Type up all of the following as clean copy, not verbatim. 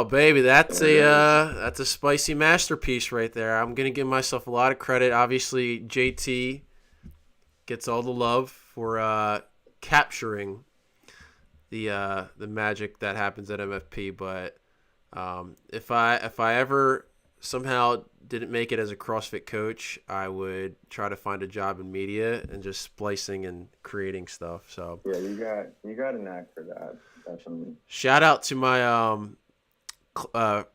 baby, that's a spicy masterpiece right there. I'm gonna give myself a lot of credit. Obviously, JT gets all the love for capturing the magic that happens at MFP. But if I ever somehow didn't make it as a CrossFit coach, I would try to find a job in media and just splicing and creating stuff. So yeah, you got a knack for that, definitely. shout out to my what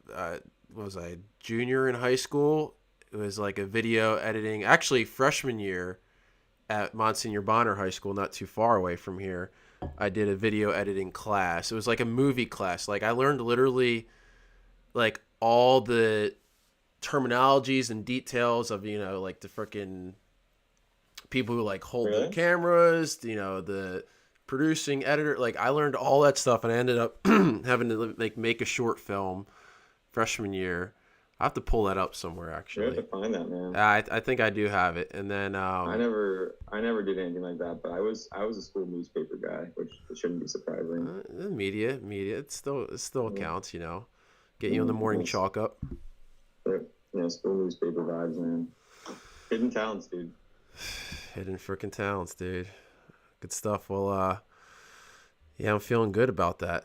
was I, junior in high school? It was like a video editing, actually freshman year at Monsignor Bonner High School, not too far away from here. I did a video editing class. It was like a movie class. Like I learned literally like all the terminologies and details of, like the freaking people who like hold the Really? cameras, the producing editor. Like I learned all that stuff, and I ended up having to make a short film freshman year. I have to pull that up somewhere You have actually. to find that, man. I think I do have it. And then I never did anything like that, but I was a school newspaper guy, which shouldn't be surprising. media, it still Yeah. counts, Get you in the morning Yes. chalk up. But, school newspaper vibes, man. Hidden talents, dude. Hidden freaking talents, dude. Good stuff. Well, yeah, I'm feeling good about that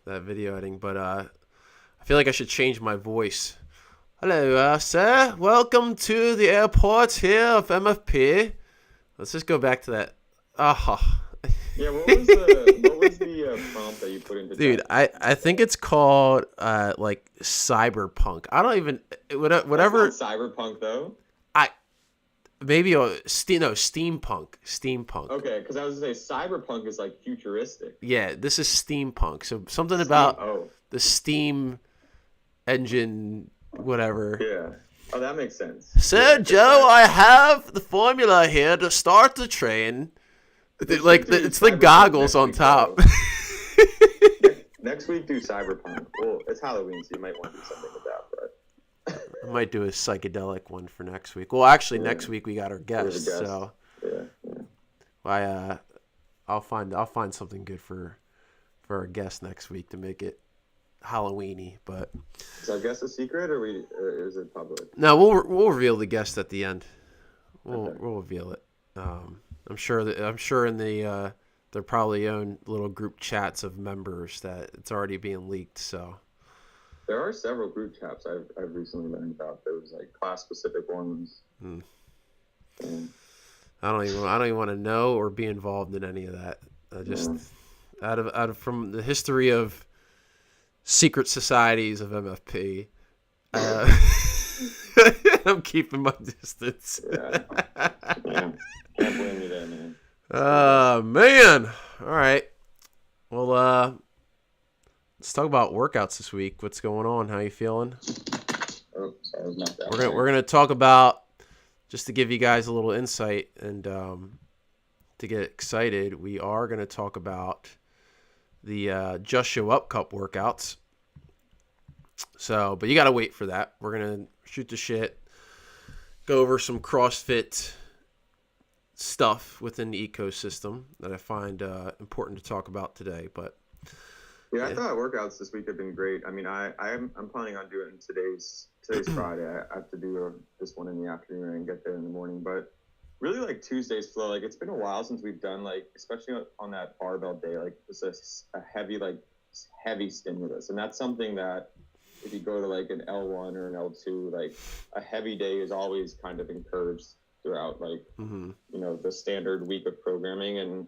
video editing, but I feel like I should change my voice. Hello, sir. Welcome to the airport here of MFP. Let's just go back to that. Yeah, what was the prompt that you put into Dude, chat? I think it's called like cyberpunk. I don't even whatever. That's not cyberpunk though. Maybe steampunk. Okay, because I was gonna say cyberpunk is like futuristic. Yeah, this is steampunk. So something about Oh, the steam engine, whatever. yeah. Oh, that makes sense. Sir Yeah, Joe, I have the formula here to start the train. It's the Cyberpunk goggles next on week, top. Next week, do cyberpunk. Well, it's Halloween, so you might want to do something with that. But I might do a psychedelic one for next week. Well, actually, Yeah. next week we got our We have a guest, guest. so yeah. I'll find something good for our guest next week to make it Halloweeny. But Is our guest a secret, or is it public? no, we'll reveal the guest at the end. Okay. We'll reveal it. I'm sure in the their probably own little group chats of members that it's already being leaked. So There are several group chats I've recently learned about. There was like class specific ones. Hmm. And, I don't even want to know or be involved in any of that. I just out of from the history of secret societies of MFP, I'm keeping my distance. yeah. Yeah. Can't blame you there, man. Man. All right. Well, let's talk about workouts this week. What's going on? How you feeling? Oh, sorry, I was knocked out. We're gonna talk about, just to give you guys a little insight and to get excited. We are gonna talk about the Just Show Up Cup workouts. So, but you gotta wait for that. We're gonna shoot the shit, go over some CrossFit stuff within the ecosystem that I find important to talk about today. But Yeah, I thought workouts this week have been great. I mean, I'm planning on doing today's Friday. I have to do this one in the afternoon and get there in the morning. But really, like Tuesday's flow, like it's been a while since we've done like, especially on that barbell day, like just a heavy stimulus, and that's something that if you go to like an L1 or an L2, like a heavy day is always kind of encouraged throughout, like the standard week of programming. And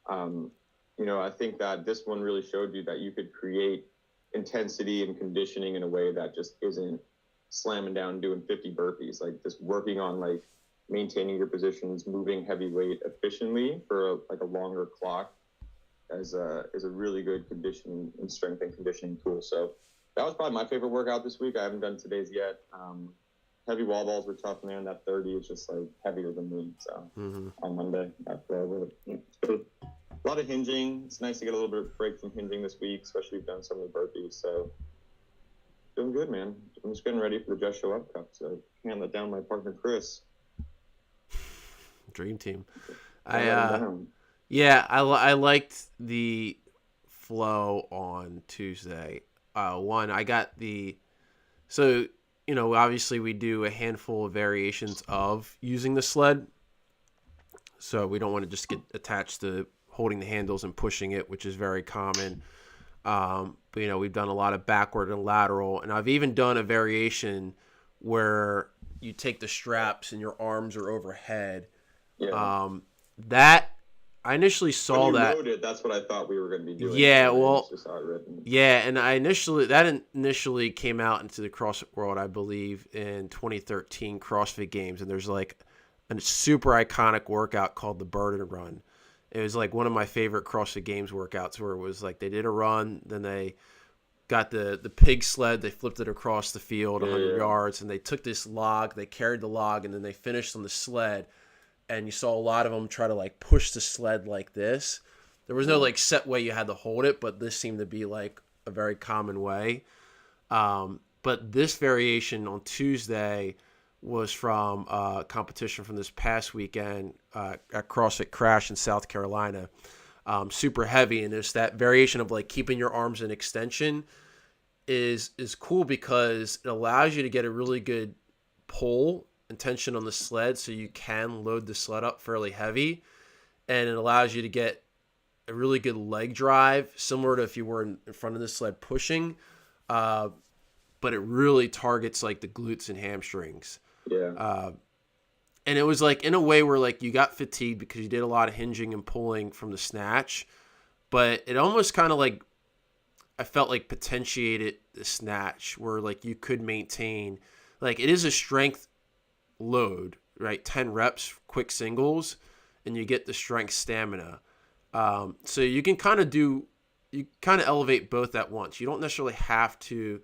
I think that this one really showed you that you could create intensity and conditioning in a way that just isn't slamming down doing 50 burpees, like just working on like maintaining your positions, moving heavy weight efficiently for a longer clock is a really good conditioning and strength and conditioning tool. So that was probably my favorite workout this week. I haven't done today's yet. Heavy wall balls were tough, man. That 30 is just like heavier than me. So on Monday, after a lot of hinging. It's nice to get a little bit of break from hinging this week, especially we've done so many burpees. So doing good, man. I'm just getting ready for the Just Show Up Cup. So can't let down my partner, Chris. Dream team. I I liked the flow on Tuesday. one. I got so, obviously we do a handful of variations of using the sled. So we don't want to just get attached to holding the handles and pushing it, which is very common. But, we've done a lot of backward and lateral. And I've even done a variation where you take the straps and your arms are overhead. Yeah. That I initially saw when you that. wrote it, that's what I thought we were going to be doing. Yeah, I well, just saw it written. yeah, and that initially came out into the CrossFit world, I believe, in 2013 CrossFit Games, and there's like a super iconic workout called the Burden Run. It was like one of my favorite CrossFit Games workouts, where it was like they did a run, then they got the pig sled, they flipped it across the field 100 yards, and they took this log, they carried the log, and then they finished on the sled. And you saw a lot of them try to like push the sled like this. There was no like set way you had to hold it, but this seemed to be like a very common way. But this variation on Tuesday was from a competition from this past weekend at CrossFit Crash in South Carolina. Super heavy, and there's that variation of like keeping your arms in extension is cool because it allows you to get a really good pull and tension on the sled, so you can load the sled up fairly heavy, and it allows you to get a really good leg drive, similar to if you were in front of the sled pushing, but it really targets like the glutes and hamstrings. Yeah. And it was like in a way where like you got fatigued because you did a lot of hinging and pulling from the snatch, but it almost kind of like, I felt like potentiated the snatch where like you could maintain, like it is a strength load, right? 10 reps, quick singles, and you get the strength stamina. So you can kind of elevate both at once. You don't necessarily have to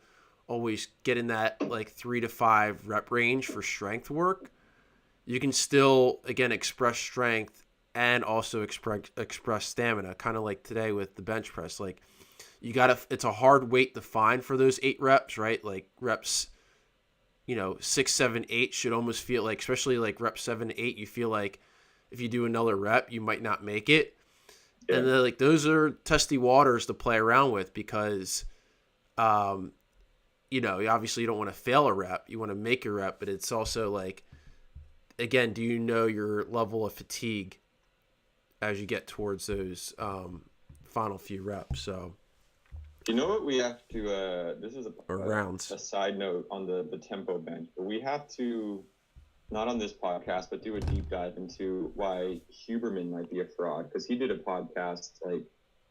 always get in that like 3 to 5 rep range for strength work. You can still, again, express strength and also express stamina, kind of like today with the bench press. Like it's a hard weight to find for those 8 reps, right? Like reps, 6, 7, 8 should almost feel like, especially like rep 7 to 8, you feel like if you do another rep, you might not make it. Yeah. And then like those are testy waters to play around with because, obviously you don't want to fail a rep. You want to make a rep, but it's also like, again, do you know your level of fatigue as you get towards those final few reps? So, you know what we have to, this is rounds. A side note on the tempo bench, but we have to, not on this podcast, but do a deep dive into why Huberman might be a fraud, because he did a podcast like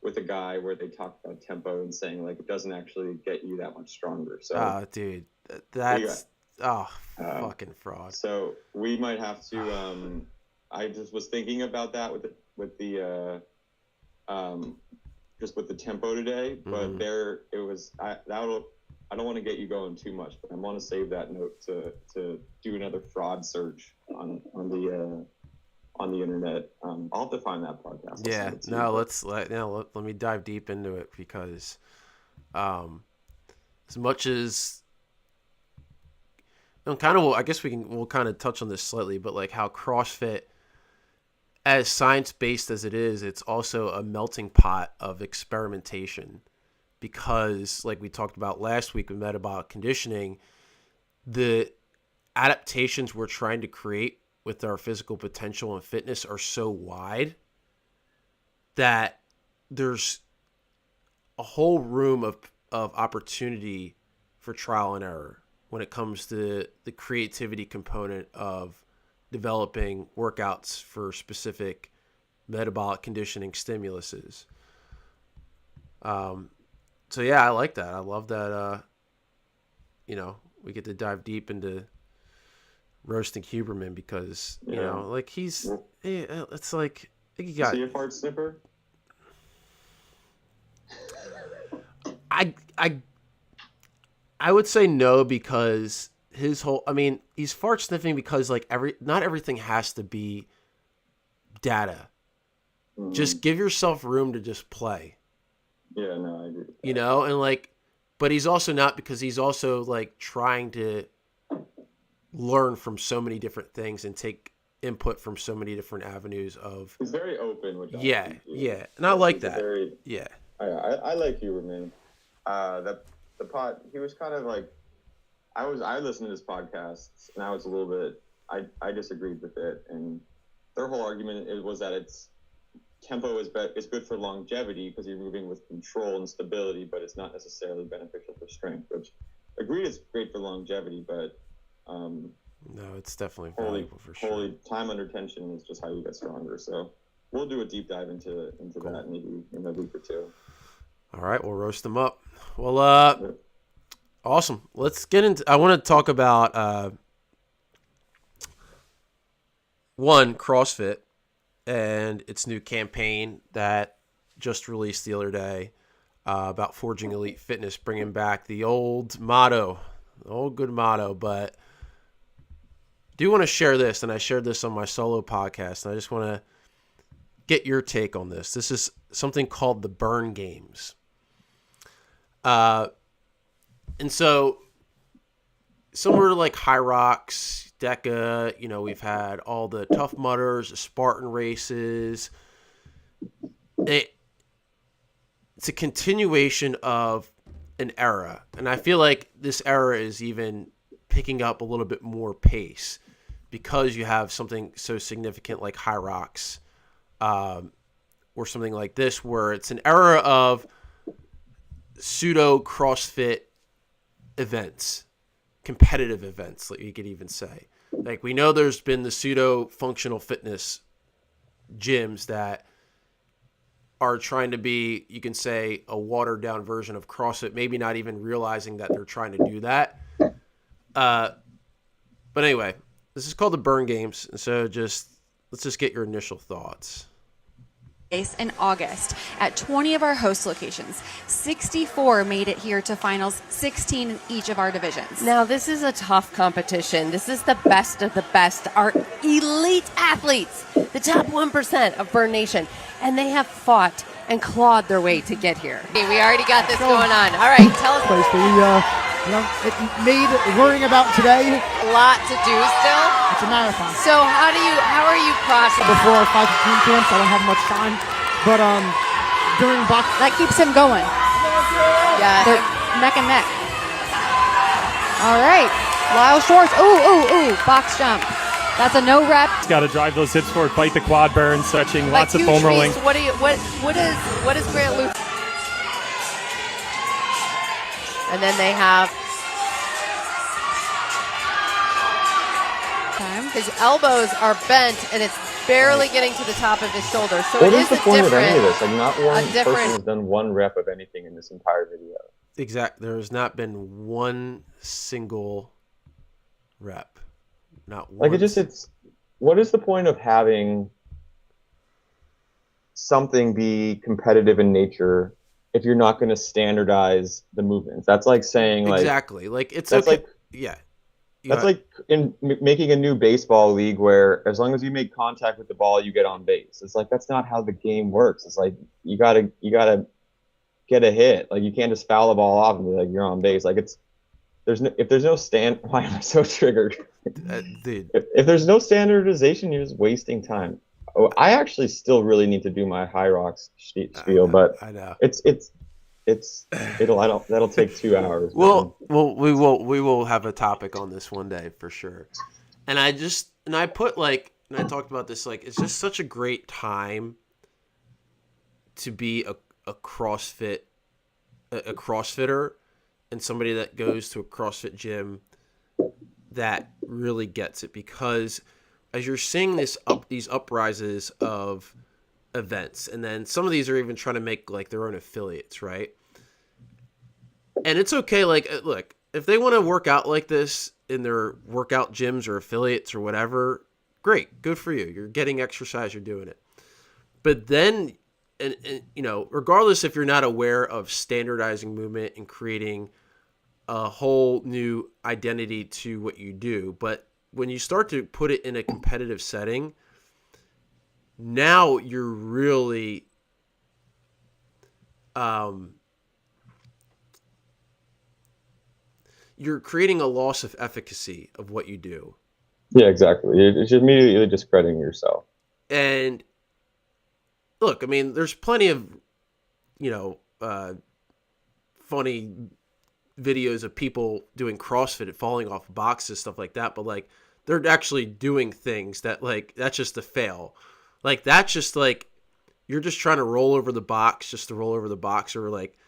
with a guy where they talked about tempo and saying like it doesn't actually get you that much stronger. So, dude, that's fucking fraud. So we might have to. I just was thinking about that with the just with the tempo today, but there it was. I don't want to get you going too much, but I want to save that note to do another fraud search on the internet. I'll have to find that podcast. Yeah, no, let me dive deep into it because, as much as. And kind of, I guess we'll kind of touch on this slightly, but like how CrossFit, as science-based as it is, it's also a melting pot of experimentation because, like we talked about last week with metabolic conditioning, the adaptations we're trying to create with our physical potential and fitness are so wide that there's a whole room of opportunity for trial and error when it comes to the creativity component of developing workouts for specific metabolic conditioning stimuluses. So yeah, I like that. I love that, we get to dive deep into roasting Huberman because, like it's like, you got... Is he a fart sniffer? I would say no because he's fart sniffing because like not everything has to be data. Mm-hmm. Just give yourself room to just play. Yeah, no, I agree. And like, but he's also not, because he's also like trying to learn from so many different things and take input from so many different avenues of. He's very open, which yeah, and I like that. I like Huberman. he was kind of like, I listened to his podcasts and I was a little bit, I disagreed with it. And their whole argument was that it's tempo is good for longevity because you're moving with control and stability, but it's not necessarily beneficial for strength, which agreed is great for longevity, but no, it's definitely valuable for sure. Time under tension is just how you get stronger. So we'll do a deep dive into that maybe in a week or two. All right, we'll roast them up. Well, awesome. Let's get into. I want to talk about one, CrossFit and its new campaign that just released the other day about forging elite fitness, bringing back the old motto, the old good motto. But I do want to share this, and I shared this on my solo podcast, and I just want to get your take on this. This is something called the Burn Games. And so similar to like High Rocks, DECA, you know, we've had all the Tough Mudders, the Spartan races. It's a continuation of an era. And I feel like this era is even picking up a little bit more pace because you have something so significant like High Rocks or something like this, where it's an era of pseudo CrossFit events, competitive events, like you could even say. Like, we know there's been the pseudo functional fitness gyms that are trying to be, you can say, a watered down version of CrossFit, maybe not even realizing that they're trying to do that. But anyway, this is called the Burn Games. So let's just get your initial thoughts. In August at 20 of our host locations. 64 made it here to finals, 16 in each of our divisions. Now, this is a tough competition. This is the best of the best. Our elite athletes, the top 1% of Burn Nation, and they have fought and clawed their way to get here. Okay, we already got this going on. All right, tell us. Place it made worrying about today. A lot to do still. It's a marathon. So how are you crossing? Before our 5-15 camps, I don't have much time. But during box, That keeps him going. Yeah. They're neck and neck. All right. Lyle Schwartz. Ooh. Box jump. That's a no rep. He's got to drive those hips forward, bite the quad burn, stretching, Like lots of foam rolling. What is Grant Luke? And then they have his elbows are bent and it's barely getting to the top of his shoulder. So what it is the point of any of this? Like, not one person has done one rep of anything in this entire video. Exactly. There has not been one single rep. Not one. Like, what is the point of having something be competitive in nature if you're not going to standardize the movements? That's like saying, like, exactly. Like, it's that's okay. like, yeah. That's like in making a new baseball league where as long as you make contact with the ball, you get on base. It's like, that's not how the game works. It's like you gotta get a hit. Like, you can't just foul the ball off and be like, you're on base. Like, if there's no why am I so triggered? Dude. If there's no standardization, you're just wasting time. Oh, I actually still really need to do my High Rocks spiel, but I know that'll take 2 hours. Well, we will have a topic on this one day for sure. And I talked about this, like, it's just such a great time to be a CrossFitter and somebody that goes to a CrossFit gym that really gets it, because as you're seeing these uprises of events, and then some of these are even trying to make like their own affiliates, right? And it's okay. Like, look, if they want to work out like this in their workout gyms or affiliates or whatever, great, good for you. You're getting exercise, you're doing it. But then, and you know, regardless if you're not aware of standardizing movement and creating a whole new identity to what you do, but when you start to put it in a competitive setting, now you're really you're creating a loss of efficacy of what you do. Yeah, exactly. It's just immediately discrediting yourself. And look, I mean, there's plenty of, funny videos of people doing CrossFit and falling off boxes, stuff like that, but like they're actually doing things that like that's just a fail. Like that's just like you're just trying to roll over the box just to roll over the box, or like,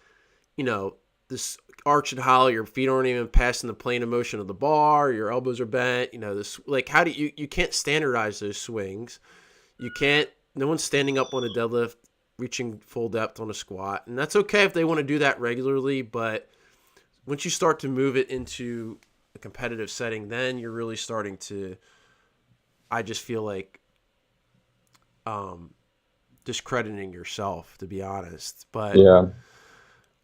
you know, this arch and hollow, your feet aren't even passing the plane of motion of the bar, your elbows are bent, you know, this like how do you can't standardize those swings. You can't, no one's standing up on a deadlift, reaching full depth on a squat. And that's okay if they want to do that regularly, but once you start to move it into a competitive setting, then you're really starting to, I just feel like, discrediting yourself, to be honest. But Yeah.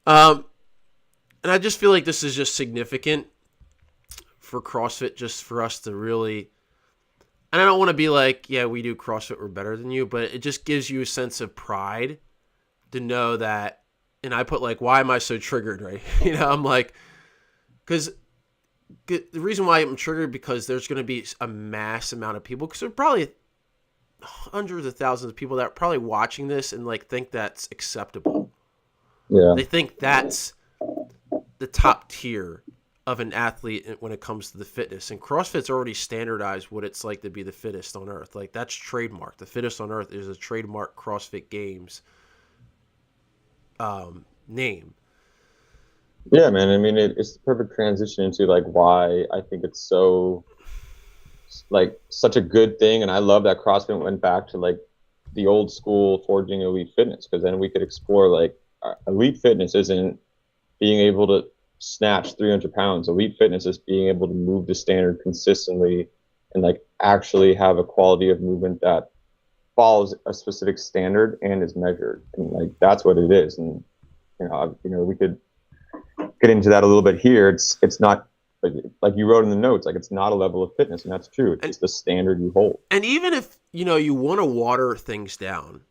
and I just feel like this is just significant for CrossFit, just for us to really, and I don't want to be like, yeah, we do CrossFit, we're better than you, but it just gives you a sense of pride to know that, and I put like, why am I so triggered, right? You know, I'm like, because the reason why I'm triggered, because there's going to be a mass amount of people, because there are probably hundreds of thousands of people that are probably watching this and like think that's acceptable. Yeah. They think that's the top tier of an athlete when it comes to the fitness. And CrossFit's already standardized what it's like to be the fittest on earth. Like that's trademarked. The fittest on earth is a trademark CrossFit Games name. Yeah, man. I mean, it's the perfect transition into like why I think it's so like such a good thing, and I love that CrossFit went back to like the old school forging elite fitness, because then we could explore like elite fitness isn't being able to snatch 300 pounds. Elite fitness is being able to move the standard consistently and like actually have a quality of movement that follows a specific standard and is measured, and like that's what it is. And you know, we could get into that a little bit here. It's not like you wrote in the notes, like it's not a level of fitness, and that's true. It's just the standard you hold. And even if, you know, you want to water things down,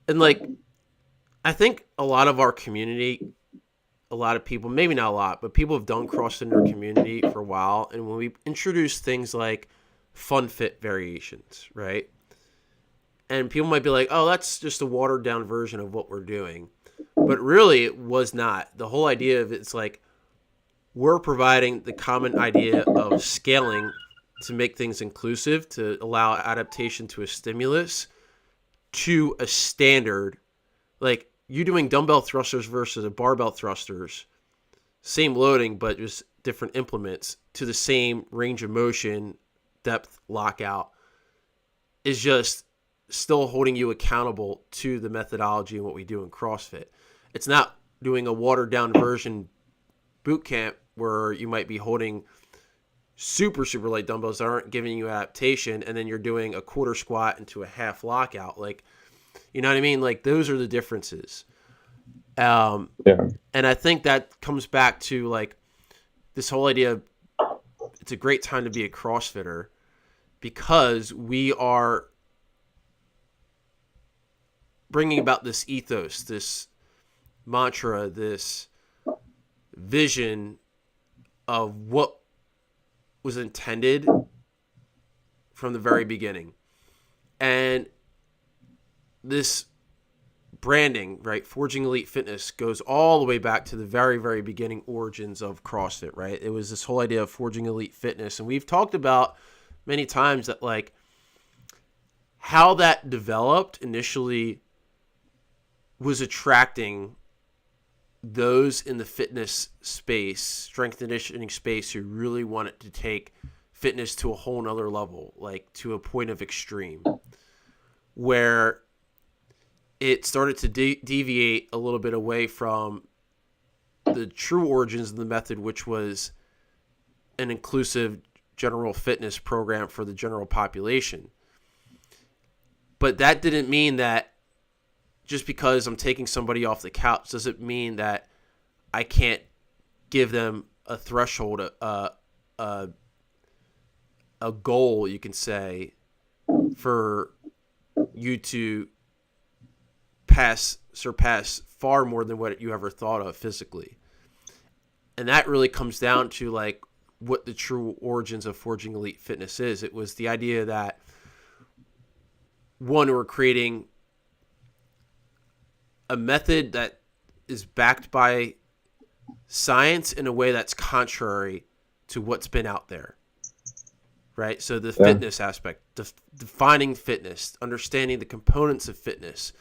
and like, I think a lot of our community, a lot of people, maybe not a lot, but people have done CrossFit in their community for a while. And when we introduce things like fun fit variations, right? And people might be like, oh, that's just a watered down version of what we're doing. But really it was not. The whole idea of it's like, we're providing the common idea of scaling to make things inclusive, to allow adaptation to a stimulus, to a standard. Like you doing dumbbell thrusters versus a barbell thrusters, same loading, but just different implements to the same range of motion, depth, lockout, is just still holding you accountable to the methodology and what we do in CrossFit. It's not doing a watered down version boot camp where you might be holding super light dumbbells that aren't giving you adaptation, and then you're doing a quarter squat into a half lockout. Like, you know what I mean? Like those are the differences. Yeah. And I think that comes back to like this whole idea of it's a great time to be a CrossFitter, because we are bringing about this ethos, this mantra, this vision of what was intended from the very beginning. And this branding, right, Forging Elite Fitness, goes all the way back to the very, very beginning origins of CrossFit, right? It was this whole idea of Forging Elite Fitness. And we've talked about many times that like how that developed initially was attracting those in the fitness space, strength and conditioning space, who really wanted to take fitness to a whole nother level, like to a point of extreme, where it started to deviate a little bit away from the true origins of the method, which was an inclusive general fitness program for the general population. But that didn't mean that just because I'm taking somebody off the couch doesn't mean that I can't give them a threshold, a goal, you can say, for you to surpass far more than what you ever thought of physically. And that really comes down to like what the true origins of Forging Elite Fitness is. It was the idea that, one, we're creating a method that is backed by science in a way that's contrary to what's been out there. Right? So the fitness aspect, defining fitness, understanding the components of fitness,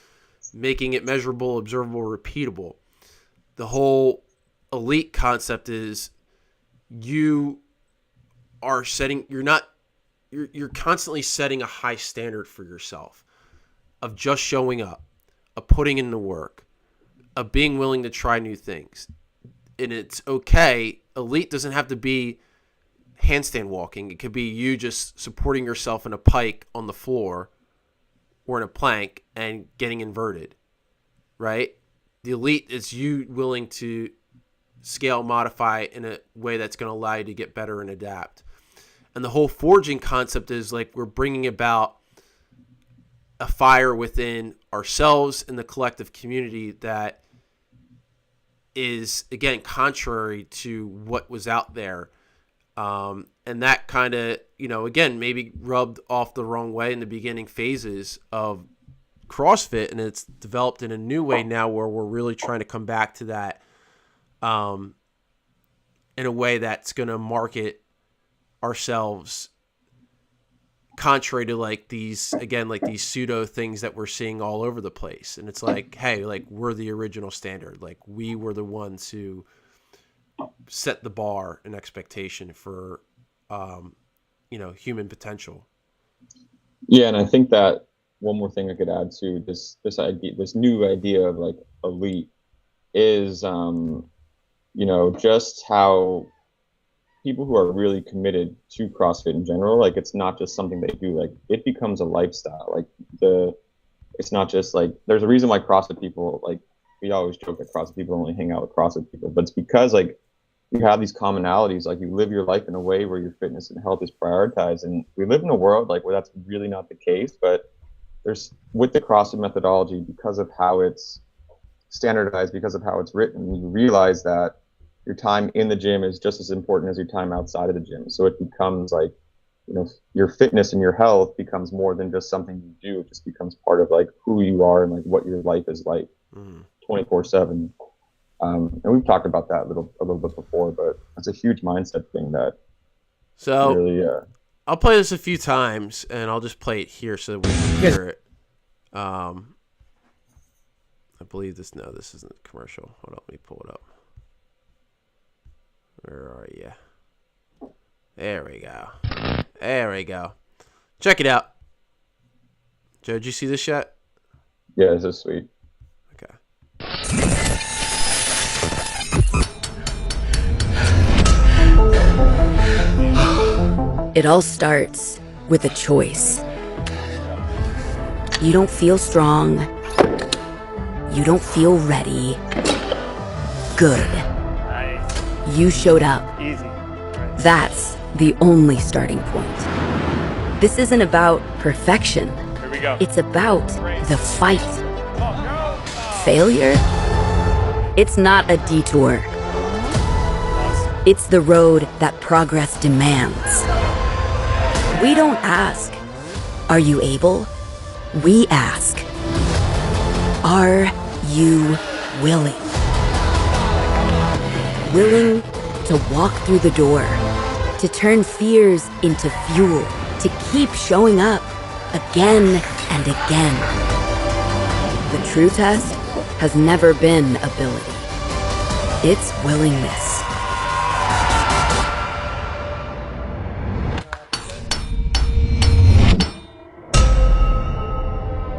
making it measurable, observable, repeatable. The whole elite concept is you're constantly setting a high standard for yourself of just showing up, of putting in the work, of being willing to try new things. And it's okay. Elite doesn't have to be handstand walking. It could be you just supporting yourself in a pike on the floor or in a plank and getting inverted, right? The elite is you willing to scale, modify in a way that's going to allow you to get better and adapt. And the whole forging concept is like we're bringing about a fire within ourselves and the collective community that is, again, contrary to what was out there. And that kind of, again, maybe rubbed off the wrong way in the beginning phases of CrossFit, and it's developed in a new way now where we're really trying to come back to that in a way that's going to market ourselves contrary to like these pseudo things that we're seeing all over the place. And it's like, hey, like we're the original standard. Like we were the ones who set the bar and expectation for, human potential. Yeah. And I think that one more thing I could add to this new idea of like elite is, just how people who are really committed to CrossFit in general, like it's not just something they do, like it becomes a lifestyle. Like it's not just like, there's a reason why CrossFit people, like we always joke that CrossFit people only hang out with CrossFit people, but it's because like you have these commonalities, like you live your life in a way where your fitness and health is prioritized. And we live in a world like where that's really not the case, but with the CrossFit methodology, because of how it's standardized, because of how it's written, you realize that your time in the gym is just as important as your time outside of the gym. So it becomes like, your fitness and your health becomes more than just something you do. It just becomes part of like who you are and like what your life is like 24/7. And we've talked about that a little bit before, but it's a huge mindset thing that really, I'll play this a few times and I'll just play it here so we can hear it. I believe this isn't a commercial. Hold on, let me pull it up. Where are you? There we go. Check it out. Joe, did you see this yet? Yeah, this is sweet. Okay. It all starts with a choice. You don't feel strong. You don't feel ready. Good. You showed up. Easy. That's the only starting point. This isn't about perfection. Here we go. It's about the fight. Failure? It's not a detour. It's the road that progress demands. We don't ask, are you able? We ask, are you willing? Willing to walk through the door, to turn fears into fuel, to keep showing up again and again. The true test has never been ability. It's willingness.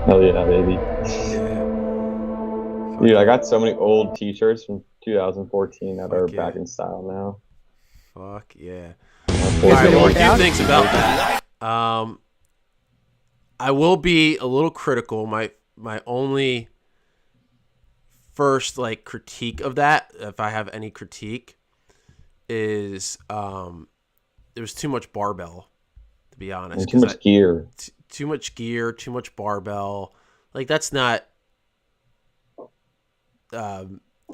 Hell yeah, baby. Dude, I got so many old t-shirts from 2014 that are back in style now. Fuck yeah. All right, well, a few things about that. I will be a little critical. My only first like critique of that, if I have any critique, is there was too much barbell, to be honest. And too much gear. Too much gear, too much barbell. Like that's not a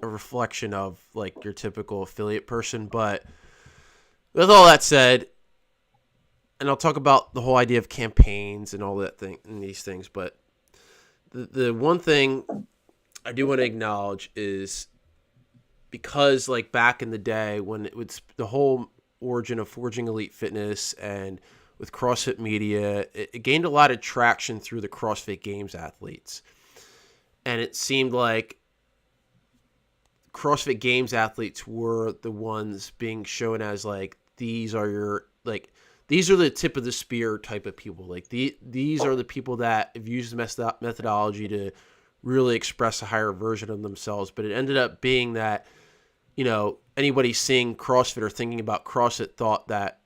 reflection of like your typical affiliate person. But with all that said, and I'll talk about the whole idea of campaigns and all that thing and these things, but the one thing I do want to acknowledge is because like back in the day when it was the whole origin of Forging Elite Fitness and with CrossFit Media, it gained a lot of traction through the CrossFit Games athletes. And it seemed like CrossFit Games athletes were the ones being shown as like, these are the tip of the spear type of people. Like these are the people that have used methodology to really express a higher version of themselves. But it ended up being that, you know, anybody seeing CrossFit or thinking about CrossFit thought that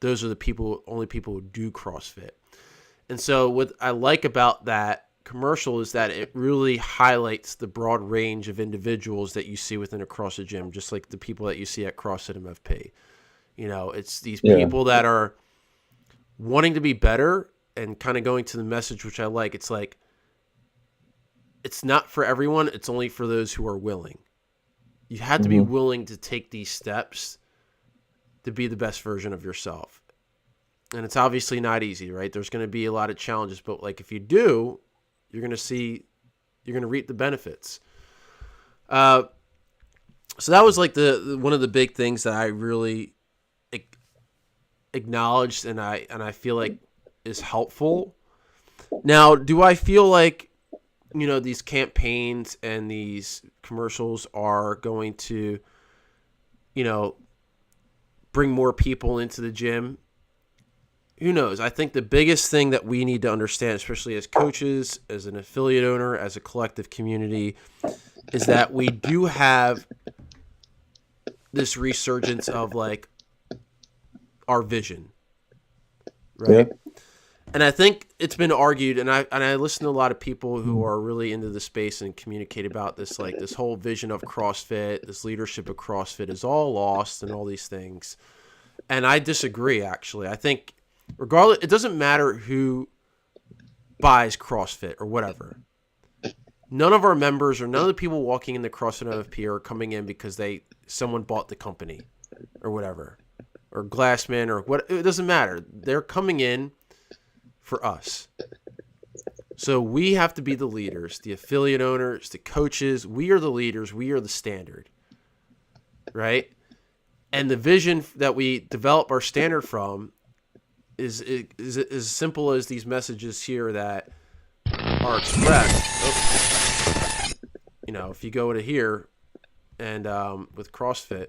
those are the only people who do CrossFit. And so what I like about that commercial is that it really highlights the broad range of individuals that you see within a CrossFit gym, just like the people that you see at CrossFit MFP. You know, it's these people that are wanting to be better and kind of going to the message, which I like. It's like, it's not for everyone. It's only for those who are willing. You have to be willing to take these steps to be the best version of yourself. And it's obviously not easy, right? There's going to be a lot of challenges, but like if you do, you're going to reap the benefits. So that was like the one of the big things that I really acknowledged and I feel like is helpful. Now, do I feel like, you know, these campaigns and these commercials are going to, you know, bring more people into the gym? Who knows? I think the biggest thing that we need to understand, especially as coaches, as an affiliate owner, as a collective community, is that we do have this resurgence of like our vision, right? Yeah. And I think it's been argued, and I listen to a lot of people who are really into the space and communicate about this, like this whole vision of CrossFit, this leadership of CrossFit is all lost and all these things. And I disagree, actually. I think regardless, it doesn't matter who buys CrossFit or whatever. None of our members or none of the people walking in the CrossFit MFP are coming in because someone bought the company or whatever, or Glassman or what. It doesn't matter. They're coming in for us. So we have to be the leaders, the affiliate owners, the coaches. We are the leaders. We are the standard, right? And the vision that we develop our standard from is as simple as these messages here that are expressed. You know, if you go to here and with CrossFit,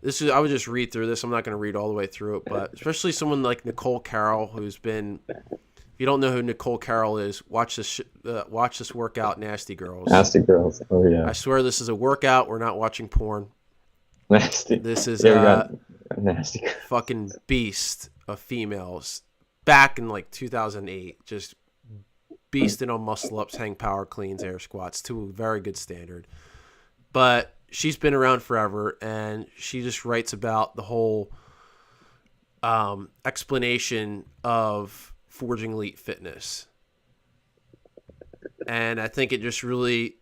I would just read through this. I'm not going to read all the way through it, but especially someone like Nicole Carroll, who's been, if you don't know who Nicole Carroll is, watch this workout, Nasty Girls. Nasty Girls. Oh yeah. I swear this is a workout. We're not watching porn. Nasty. This is nasty. Fucking beast of females back in like 2008, just beasting on muscle ups, hang power cleans, air squats to a very good standard. But she's been around forever, and she just writes about the whole explanation of Forging Elite Fitness. And I think it just really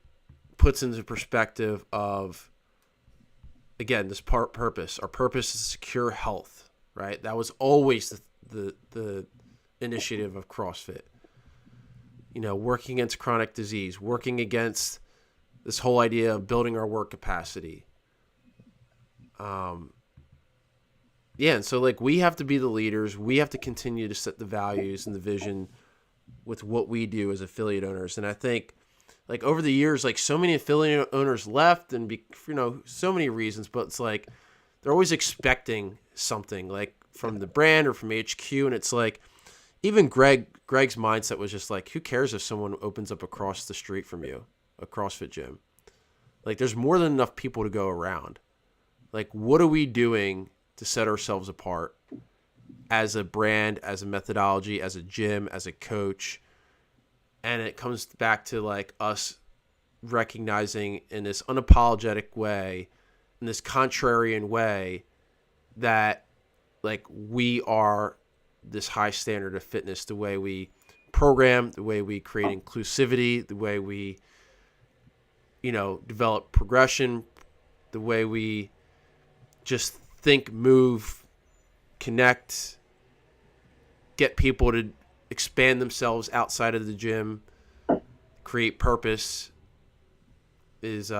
puts into perspective of, again, this purpose. Our purpose is to secure health, right? That was always the initiative of CrossFit. You know, working against chronic disease, working against this whole idea of building our work capacity. And so like we have to be the leaders. We have to continue to set the values and the vision with what we do as affiliate owners. And I think like over the years, like so many affiliate owners left and so many reasons, but it's like they're always expecting something like from the brand or from HQ. And it's like, even Greg's mindset was just like, who cares if someone opens up across the street from you, a CrossFit gym? Like there's more than enough people to go around. Like what are we doing to set ourselves apart as a brand, as a methodology, as a gym, as a coach? And it comes back to like us recognizing in this unapologetic way, in this contrarian way, that like we are this high standard of fitness, the way we program, the way we create inclusivity, the way we, develop progression, the way we just think, move, connect, get people to expand themselves outside of the gym, create purpose is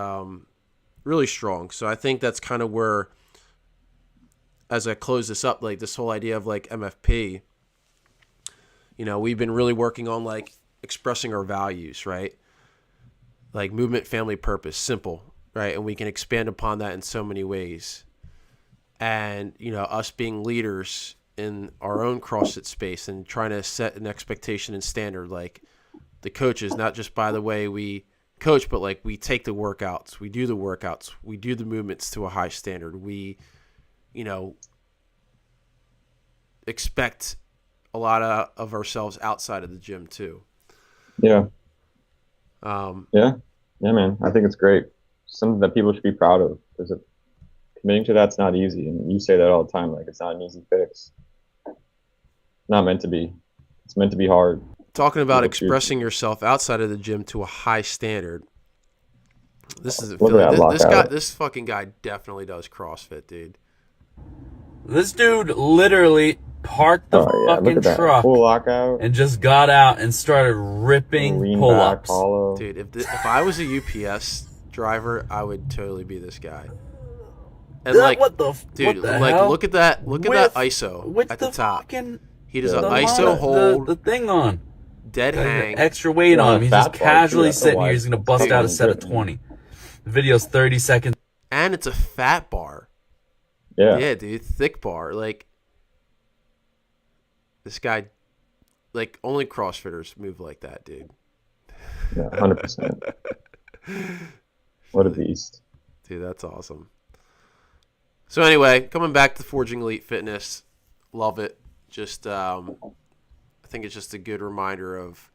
really strong. So I think that's kind of where, as I close this up, like this whole idea of like MFP, you know, we've been really working on like expressing our values, right? Like movement, family, purpose, simple, right? And we can expand upon that in so many ways. And, you know, us being leaders in our own CrossFit space and trying to set an expectation and standard, like the coaches, not just by the way we coach, but like we take the workouts, we do the movements to a high standard. We, you know, expect a lot of ourselves outside of the gym too. Yeah. Yeah, man. I think it's great. Something that people should be proud of, because committing to that's not easy. And you say that all the time, like it's not an easy fix. Not meant to be. It's meant to be hard. Talking about expressing yourself outside of the gym to a high standard. This is this fucking guy definitely does CrossFit, dude. This dude literally parked the fucking truck full lockout and just got out and started ripping pull-ups. Dude, if I was a UPS driver, I would totally be this guy. And like, what the hell? look at that ISO at the top. He does an ISO hold, the thing on, dead hang, extra weight on him. He's just casually sitting here. He's gonna bust out a set of 20. The video's 30 seconds, and it's a fat bar. Yeah, dude, thick bar. Like this guy, like only CrossFitters move like that, dude. Yeah, 100%. What a beast, dude. That's awesome. So anyway, coming back to Forging Elite Fitness, love it. Just, I think it's just a good reminder of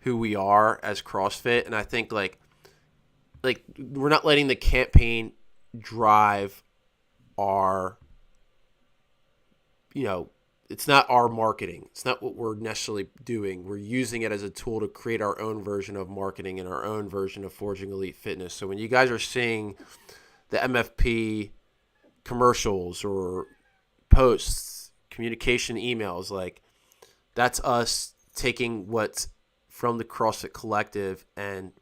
who we are as CrossFit, and I think like we're not letting the campaign drive our, you know, it's not our marketing. It's not what we're necessarily doing. We're using it as a tool to create our own version of marketing and our own version of Forging Elite Fitness. So when you guys are seeing the MFP commercials or posts, communication emails, like that's us taking what's from the CrossFit Collective and,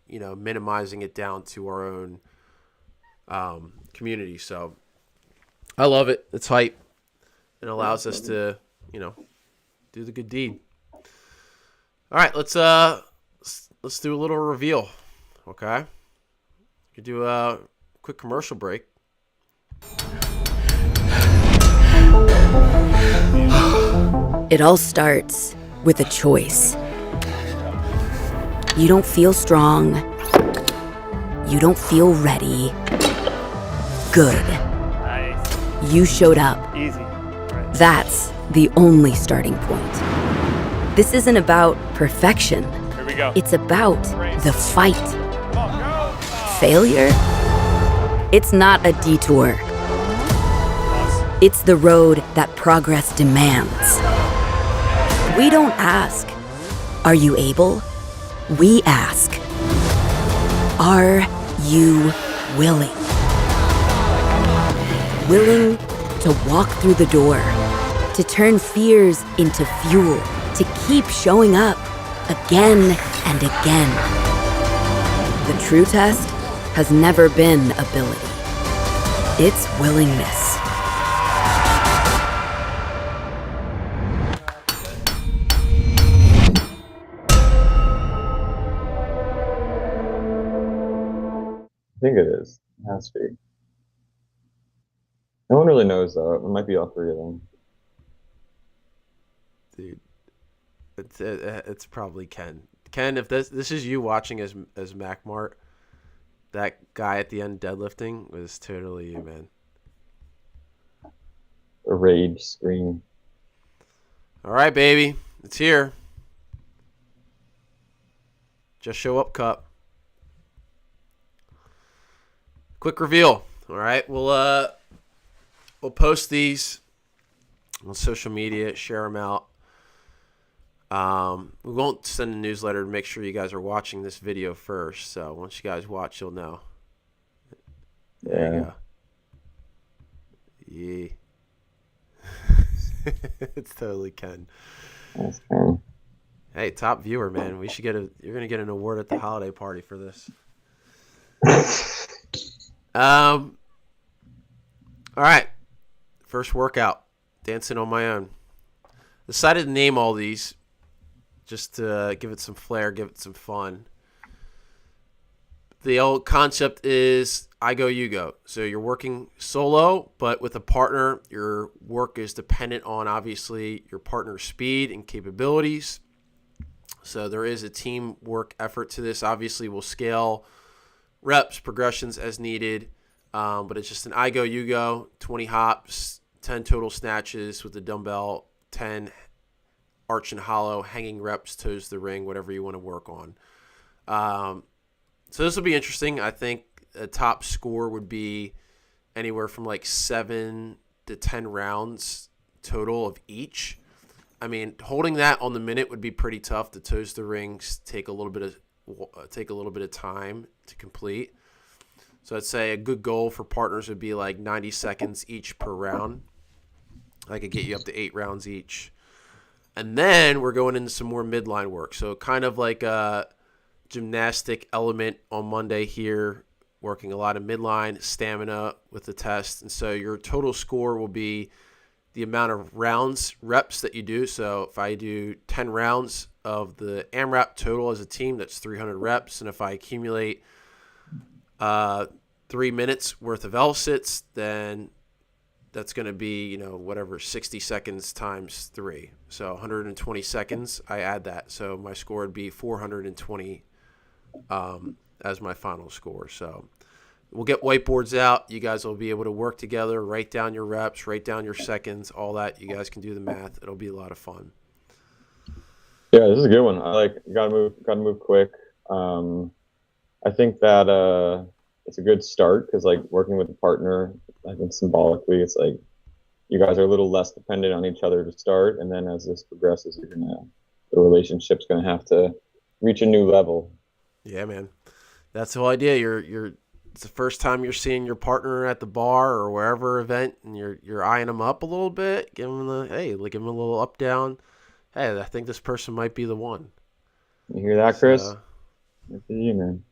you know, minimizing it down to our own community. So I love it. It's hype. It allows us to, you know, do the good deed. All right, let's do a little reveal. Okay, we could do a quick commercial break. It all starts with a choice. You don't feel strong. You don't feel ready. Good. Nice. You showed up. Easy. Right. That's the only starting point. This isn't about perfection. Here we go. It's about the fight. Come on, go. Failure? It's not a detour. It's the road that progress demands. We don't ask, are you able? We ask, are you willing? Willing to walk through the door, to turn fears into fuel, to keep showing up again and again. The true test has never been ability. It's willingness. I think it is. It has to be. No one really knows though. It might be all three of them. Dude, it's probably Ken. Ken, if this is you watching as MacMart, that guy at the end deadlifting was totally you, man. A rage scream. All right, baby, it's here. Just show up, cup. Quick reveal. All right, we'll post these on social media, share them out. We won't send a newsletter to make sure you guys are watching this video first. So once you guys watch, you'll know. There you go. Yeah. It's totally Ken. That's Ken. Hey, top viewer, man. You're gonna get an award at the holiday party for this. All right. First workout. Dancing on my own. Decided to name all these just to give it some flair, give it some fun. The old concept is I go, you go. So you're working solo, but with a partner, your work is dependent on, obviously, your partner's speed and capabilities. So there is a teamwork effort to this. Obviously, we'll scale reps, progressions as needed, but it's just an I go, you go, 20 hops, 10 total snatches with the dumbbell, 10 arch and hollow, hanging reps, toes to the ring, whatever you want to work on. So this will be interesting. I think a top score would be anywhere from like 7 to 10 rounds total of each. I mean, holding that on the minute would be pretty tough. The toes to the rings take a little bit of time to complete. So I'd say a good goal for partners would be like 90 seconds each per round. I could get you up to 8 rounds each. And then we're going into some more midline work. So kind of like a gymnastic element on Monday here, working a lot of midline, stamina with the test. And so your total score will be the amount of rounds, reps that you do. So if I do 10 rounds of the AMRAP total as a team, that's 300 reps. And if I accumulate 3 minutes worth of L-sits, then that's going to be, 60 seconds times 3. So 120 seconds, I add that. So my score would be 420 as my final score. So we'll get whiteboards out. You guys will be able to work together, write down your reps, write down your seconds, all that. You guys can do the math. It'll be a lot of fun. Yeah, this is a good one. You gotta move quick. I think that it's a good start because working with a partner, I think symbolically it's like you guys are a little less dependent on each other to start, and then as this progresses, the relationship's gonna have to reach a new level. Yeah, man, that's the whole idea. It's the first time you're seeing your partner at the bar or wherever event, and you're eyeing them up a little bit, give them a little up down. Hey, I think this person might be the one. You hear that, Chris? Good for you, man.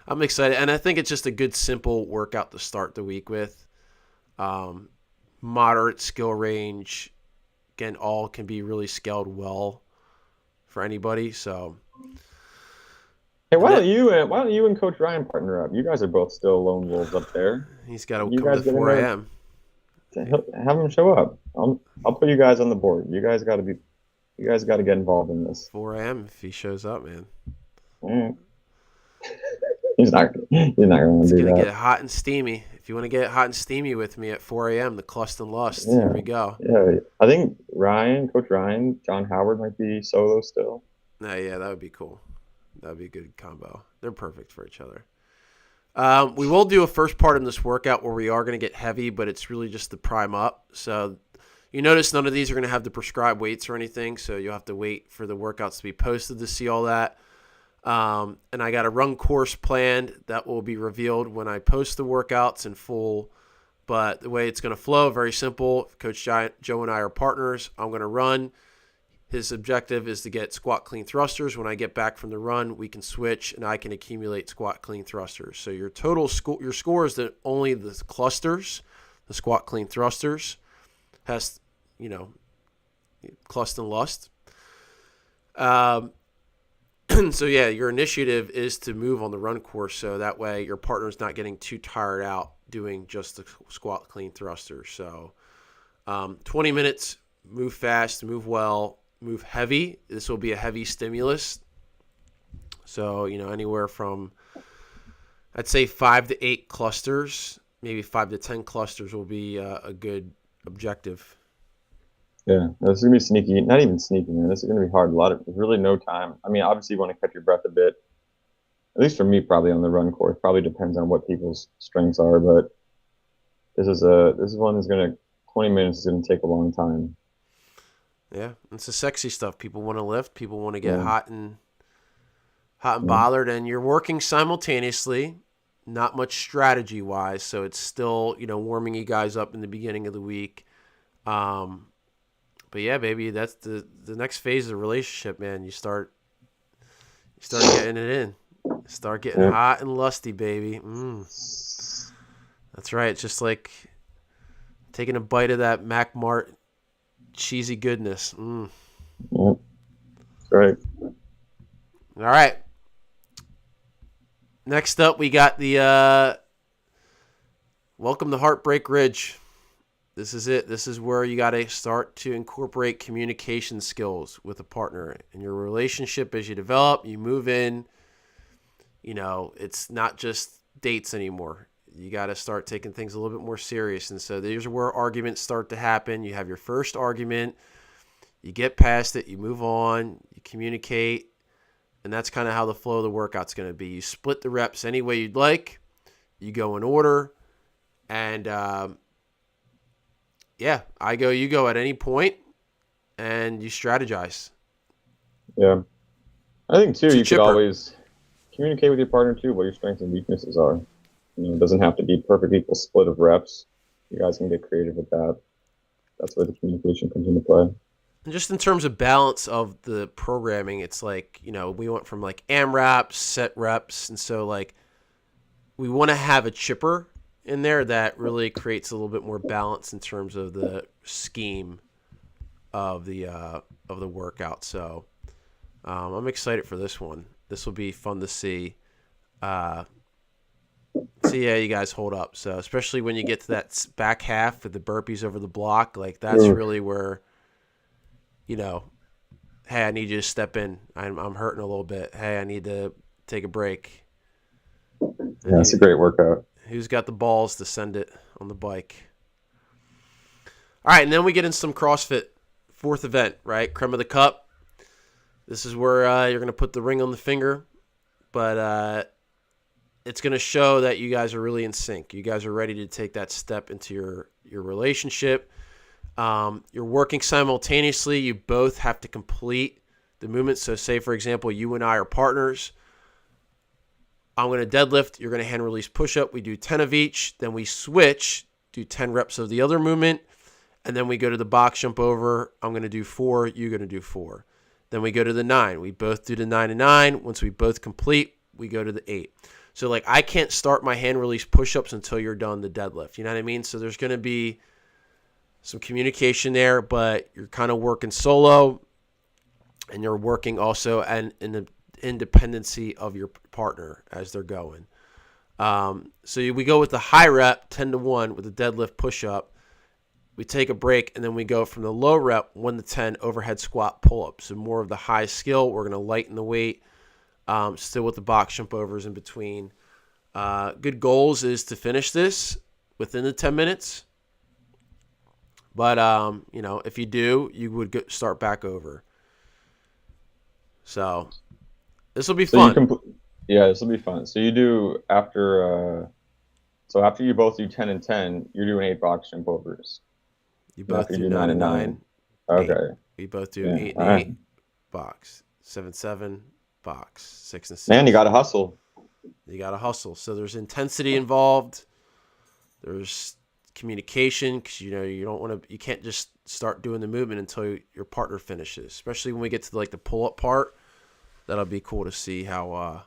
I'm excited, and I think it's just a good, simple workout to start the week with. Moderate skill range. Again, all can be really scaled well for anybody. So, hey, why don't you and Coach Ryan partner up? You guys are both still lone wolves up there. He's got to come to 4 a.m. Have him show up. I'll put you guys on the board. You guys got to get involved in this. 4 a.m. if he shows up, man. He's not going to do that. It's going to get hot and steamy. If you want to get hot and steamy with me at 4 a.m., the Clust and Lust. Yeah. Here we go. Yeah, I think Coach Ryan, John Howard might be solo still. Yeah, that would be cool. That would be a good combo. They're perfect for each other. We will do a first part in this workout where we are going to get heavy, but it's really just to prime up. So you notice none of these are going to have the prescribed weights or anything, so you'll have to wait for the workouts to be posted to see all that. And I got a run course planned that will be revealed when I post the workouts in full. But the way it's going to flow, very simple. Coach Joe and I are partners. I'm going to run. His objective is to get squat clean thrusters. When I get back from the run, we can switch and I can accumulate squat clean thrusters. So your total your score is that only the clusters, the squat clean thrusters, has Clust and Lust. So yeah, your initiative is to move on the run course, so that way your partner's not getting too tired out doing just the squat clean thrusters. So 20 minutes, move fast, move well, move heavy. This will be a heavy stimulus. So, anywhere from, I'd say 5 to 8 clusters, maybe 5 to 10 clusters will be a good objective. Yeah, this is going to be sneaky. Not even sneaky, man. This is going to be hard. There's really no time. I mean, obviously you want to catch your breath a bit. At least for me, probably on the run course. Probably depends on what people's strengths are, but this is one that's going to, 20 minutes is going to take a long time. Yeah, it's the sexy stuff. People want to lift. People want to get hot and bothered, and you're working simultaneously. Not much strategy wise, so it's still warming you guys up in the beginning of the week. But yeah, baby, that's the next phase of the relationship, man. You start getting it in. Start getting hot and lusty, baby. That's right. It's just like taking a bite of that Mac Mart cheesy goodness. Yep. That's right. All right. Next up, we got the Welcome to Heartbreak Ridge. This is it. This is where you got to start to incorporate communication skills with a partner in your relationship. As you develop, you move in. You know, it's not just dates anymore. You got to start taking things a little bit more serious. And so there's where arguments start to happen. You have your first argument. You get past it. You move on. You communicate. And that's kind of how the flow of the workout's going to be. You split the reps any way you'd like. You go in order. And, yeah, I go, you go at any point, and you strategize. Yeah. I think, too, you chipper. could always communicate with your partner, too, what your strengths and weaknesses are. You know, it doesn't have to be perfect equal split of reps. You guys can get creative with that. That's where the communication comes into play. And just in terms of balance of the programming, it's like, you know, we went from like AMRAPs, set reps, and so like we want to have a chipper in there that really creates a little bit more balance in terms of the scheme of the workout. So I'm excited for this one. This will be fun to see. See how you guys hold up. So especially when you get to that back half with the burpees over the block, like that's really where, you know, hey, I need you to step in. I'm hurting a little bit. Hey, I need to take a break. Yeah, it's a great workout. Who's got the balls to send it on the bike? All right, and then we get in some CrossFit, fourth event, right? Creme of the Cup. This is where you're going to put the ring on the finger, but it's going to show that you guys are really in sync. You guys are ready to take that step into your relationship. You're working simultaneously. You both have to complete the movement. So say, for example, you and I are partners. I'm going to deadlift. You're going to hand release push-up. We do 10 of each. Then we switch, do 10 reps of the other movement. And then we go to the box jump over. I'm going to do 4. You're going to do 4. Then we go to the 9. We both do the 9 and 9. Once we both complete, we go to the 8. So, like, I can't start my hand release push-ups until you're done the deadlift. You know what I mean? So there's going to be some communication there, but you're kind of working solo, and you're working also in the independency of your partner as they're going. So we go with the high rep, 10 to 1 with the deadlift push-up. We take a break, and then we go from the low rep, 1 to 10 overhead squat pull-up. So more of the high skill. We're going to lighten the weight. Still with the box jump overs in between. Good goals is to finish this within the 10 minutes. But, you know, if you do, you would start back over. So this will be fun. Yeah, this will be fun. So you do after you both do 10 and 10, you're doing 8 box jump overs. You both do 9 and 9. Okay. 8. We both do 8 and 8 box. 7, 7 box. 6 and 6. Man, you got to hustle. You got to hustle. So there's intensity involved. There's communication, because you can't just start doing the movement until your partner finishes, especially when we get to like the pull-up part. That'll be cool to see how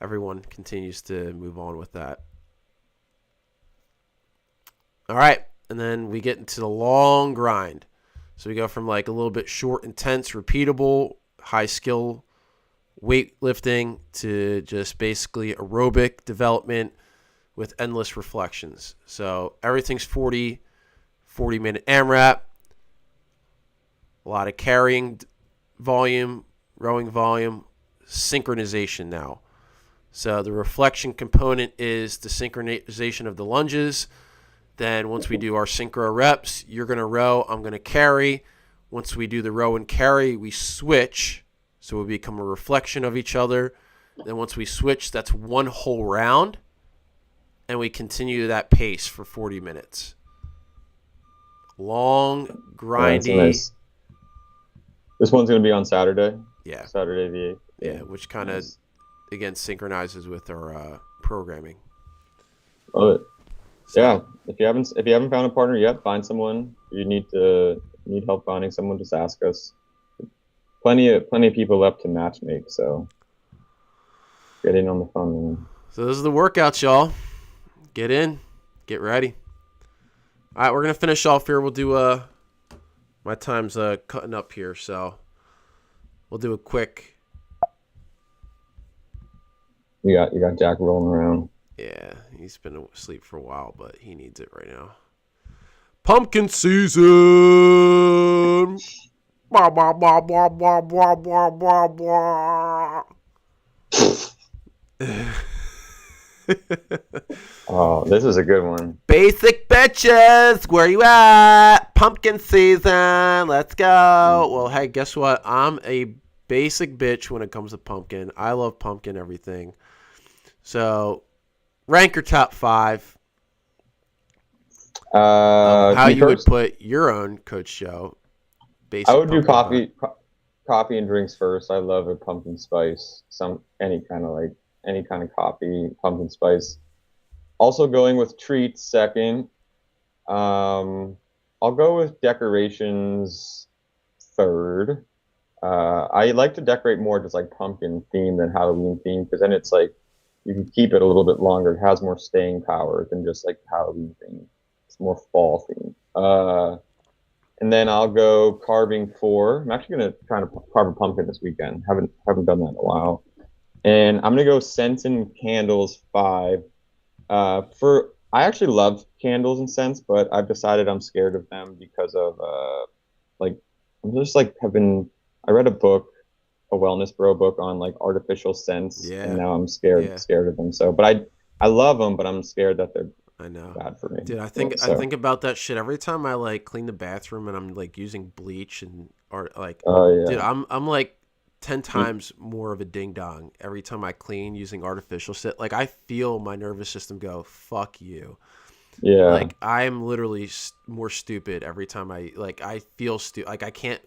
everyone continues to move on with that. All right, and then we get into the long grind. So we go from like a little bit short, intense, repeatable, high skill weightlifting to just basically aerobic development with endless reflections. So everything's 40-minute AMRAP, a lot of carrying volume, rowing volume, synchronization now. So the reflection component is the synchronization of the lunges. Then once we do our synchro reps, you're going to row, I'm going to carry. Once we do the row and carry, we switch. So we become a reflection of each other. Then once we switch, that's one whole round. And we continue that pace for 40 minutes. Long, grindy. Nice. This one's going to be on Saturday. Yeah. Saturday the 8th. Yeah, which kind of, again, synchronizes with our programming. Love it. So, yeah, if you haven't found a partner yet, find someone. You need help finding someone, just ask us. Plenty of people left to match make, so Get in on the fun, man. So those are the workouts, y'all. Get in. Get ready. All right, we're going to finish off here. We'll do my time's cutting up here, so we'll do a quick. You got Jack rolling around. Yeah, he's been asleep for a while, but he needs it right now. Pumpkin season. Blah, blah, blah, blah, blah, blah, blah, blah, blah. Oh, this is a good one. Basic bitches, where you at? Pumpkin season, let's go. Well, hey, guess what? I'm a basic bitch when it comes to pumpkin. I love pumpkin everything. So, rank your top 5. How you would put your own Coach Joe. I would do coffee and drinks first. I love a pumpkin spice. Any kind of coffee, pumpkin spice. Also going with treats second. I'll go with decorations third. I like to decorate more just like pumpkin theme than Halloween theme, because then it's like you can keep it a little bit longer. It has more staying power than just like Halloween theme. It's more fall theme. And then I'll go carving 4. I'm actually gonna try to carve a pumpkin this weekend. Haven't done that in a while. And I'm gonna go scents and candles 5. I actually love candles and scents, but I've decided I'm scared of them because of I read a book, a wellness bro book on like artificial scents, and now I'm scared of them. So, but I love them, but I'm scared that they're bad for me. Dude, I think about that shit every time I like clean the bathroom and I'm like using bleach and dude, I'm like 10 times more of a ding dong every time I clean using artificial shit. Like I feel my nervous system go, fuck you. Yeah. Like I'm literally more stupid every time I feel stupid. Like I can't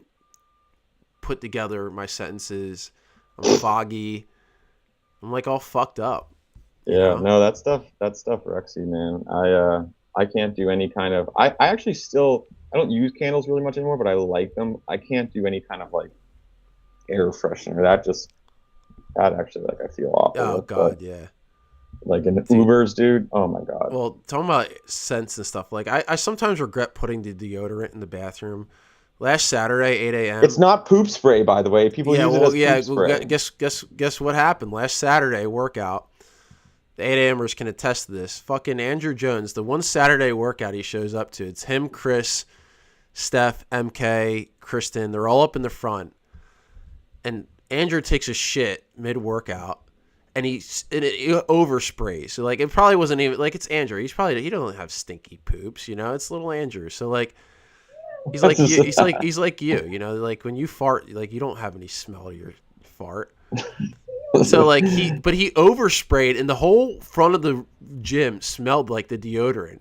put together my sentences. I'm foggy. I'm like all fucked up. Yeah, no, that stuff wrecks you, man. I can't do any kind of. I actually still I don't use candles really much anymore, but I like them. I can't do any kind of like air freshener. That actually like I feel awful. Oh God, yeah. Like in the Ubers, dude. Oh my God. Well, talking about scents and stuff, like I sometimes regret putting the deodorant in the bathroom. Last Saturday, 8 a.m. It's not poop spray, by the way. People use it as poop spray. Guess what happened? Last Saturday workout. The 8 a.m.ers can attest to this. Fucking Andrew Jones, the one Saturday workout he shows up to, it's him, Chris, Steph, MK, Kristen. They're all up in the front. And Andrew takes a shit mid-workout, and he oversprays. So, like, it probably wasn't even, like, it's Andrew. He doesn't have stinky poops, you know? It's little Andrew. So, like, he's like you, he's like you, you know? Like, when you fart, like, you don't have any smell to your fart. So like he oversprayed and the whole front of the gym smelled like the deodorant.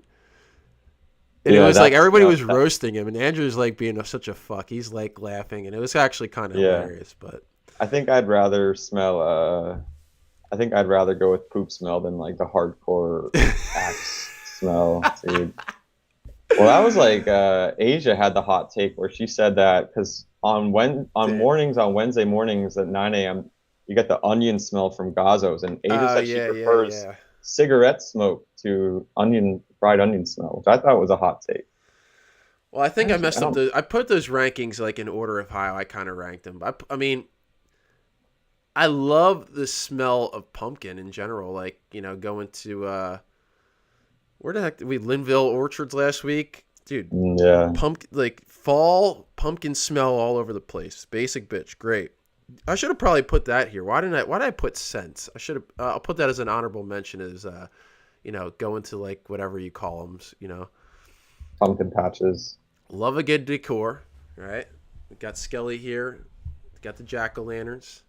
And it was like everybody was roasting him, and Andrew was like being such a fuck. He's like laughing, and it was actually kind of hilarious. But I think I'd rather smell. I think I'd rather go with poop smell than like the hardcore axe smell, dude. Well, that was like Asia had the hot take where she said that because on Wednesday mornings at 9 a.m. you get the onion smell from Gazzo's, and Asia said she prefers cigarette smoke to fried onion smell, which I thought was a hot take. Well, I think I messed up. I put those rankings like in order of how I kind of ranked them. I mean, I love the smell of pumpkin in general. Like, you know, going to where the heck did we Linville Orchards last week, dude? Yeah, fall pumpkin smell all over the place. Basic bitch, great. I should have probably put that here. Why did I put scents? I should have. I'll put that as an honorable mention. As you know, going to like whatever you call them. You know, pumpkin patches. Love a good decor, right? We got Skelly here. We got the jack-o'-lanterns.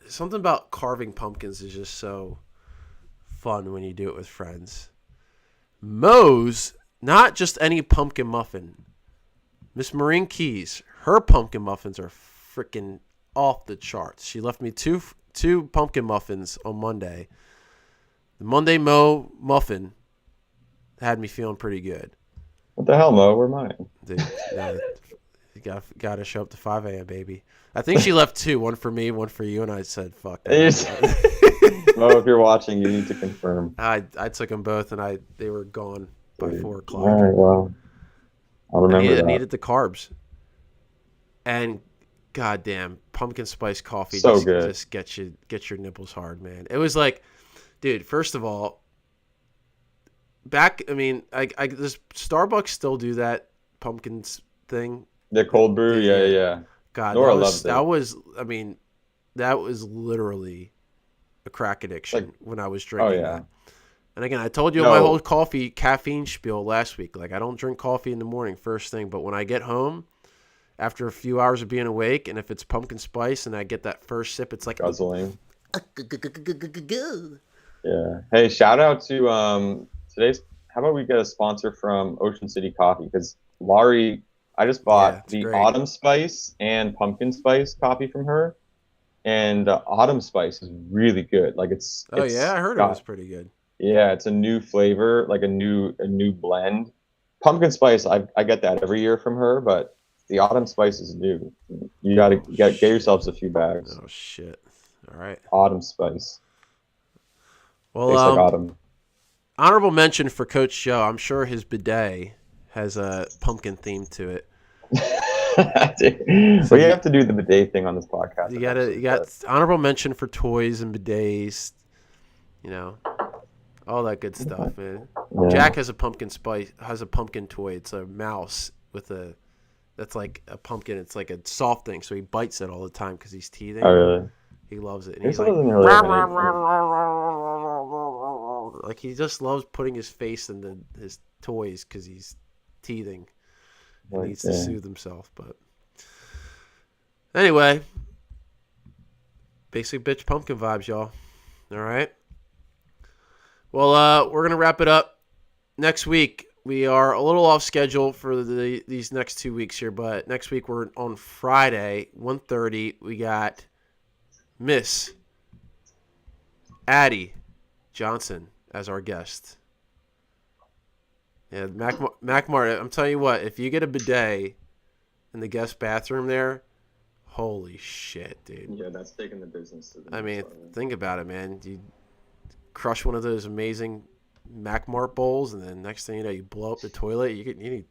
Something about carving pumpkins is just so fun when you do it with friends. Moe's, not just any pumpkin muffin. Miss Maureen Keys, her pumpkin muffins are freaking off the charts. She left me two pumpkin muffins on Monday. The Monday Mo muffin had me feeling pretty good. What the hell, Mo? Where are mine? Dude, Got to show up to 5 a.m., baby. I think she left 2, one for me, one for you, and I said, fuck that. Well, if you're watching, you need to confirm. I took them both, and they were gone by 4 o'clock. All right, well, I'll remember that. I needed the carbs. And goddamn, pumpkin spice coffee just gets your nipples hard, man. It was like, dude, first of all, does Starbucks still do that pumpkins thing? The cold brew, yeah. God, Nora loves it. That was literally a crack addiction when I was drinking that. And again, I told you my whole caffeine spiel last week. Like, I don't drink coffee in the morning first thing, but when I get home, after a few hours of being awake, and if it's pumpkin spice and I get that first sip, it's like guzzling. Yeah. Hey, shout out to today's. How about we get a sponsor from Ocean City Coffee? Because Laurie, I just bought the Autumn Spice and Pumpkin Spice coffee from her, and Autumn Spice is really good. Like it's. I heard it was pretty good. Yeah, it's a new flavor, like a new blend. Pumpkin Spice, I get that every year from her, but the Autumn Spice is new. You gotta get yourselves a few bags. Oh shit! All right. Autumn Spice. Well, tastes like autumn. Honorable mention for Coach Joe. I'm sure his bidet has a pumpkin theme to it. Well, you have to do the bidet thing on this podcast. You got honorable mention for toys and bidets. You know, all that good stuff, man. Yeah. Jack has a pumpkin toy. It's a mouse that's like a pumpkin. It's like a soft thing, so he bites it all the time because he's teething. Oh, really? He loves it. And he's like he just loves putting his face in his toys because he's teething. He needs to soothe himself. But anyway, basic bitch pumpkin vibes, y'all. All right. Well, we're gonna wrap it up next week. We are a little off schedule for these next 2 weeks here, but next week we're on Friday, 1:30. We got Miss Addie Johnson as our guest. Yeah, Mac Martin. I'm telling you what, if you get a bidet in the guest bathroom there, holy shit, dude. Yeah, that's taking the business to the I mean, think about it, man. You crush one of those amazing Mac Mart bowls, and then next thing you know, you blow up the toilet. You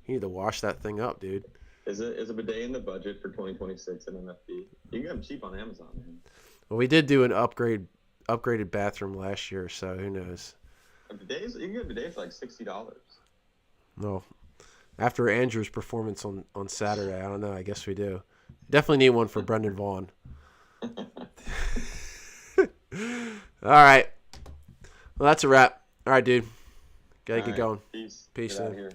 need to wash that thing up, dude. Is a bidet in the budget for 2026 at MFP? You can get them cheap on Amazon, man. Well, we did do an upgraded bathroom last year, so who knows? Bidets, you can get a bidet for like $60. No, after Andrew's performance on Saturday, I don't know. I guess we do. Definitely need one for Brendan Vaughn. All right. Well, that's a wrap. All right, dude. Gotta get going. Peace. Peace. Get out of here.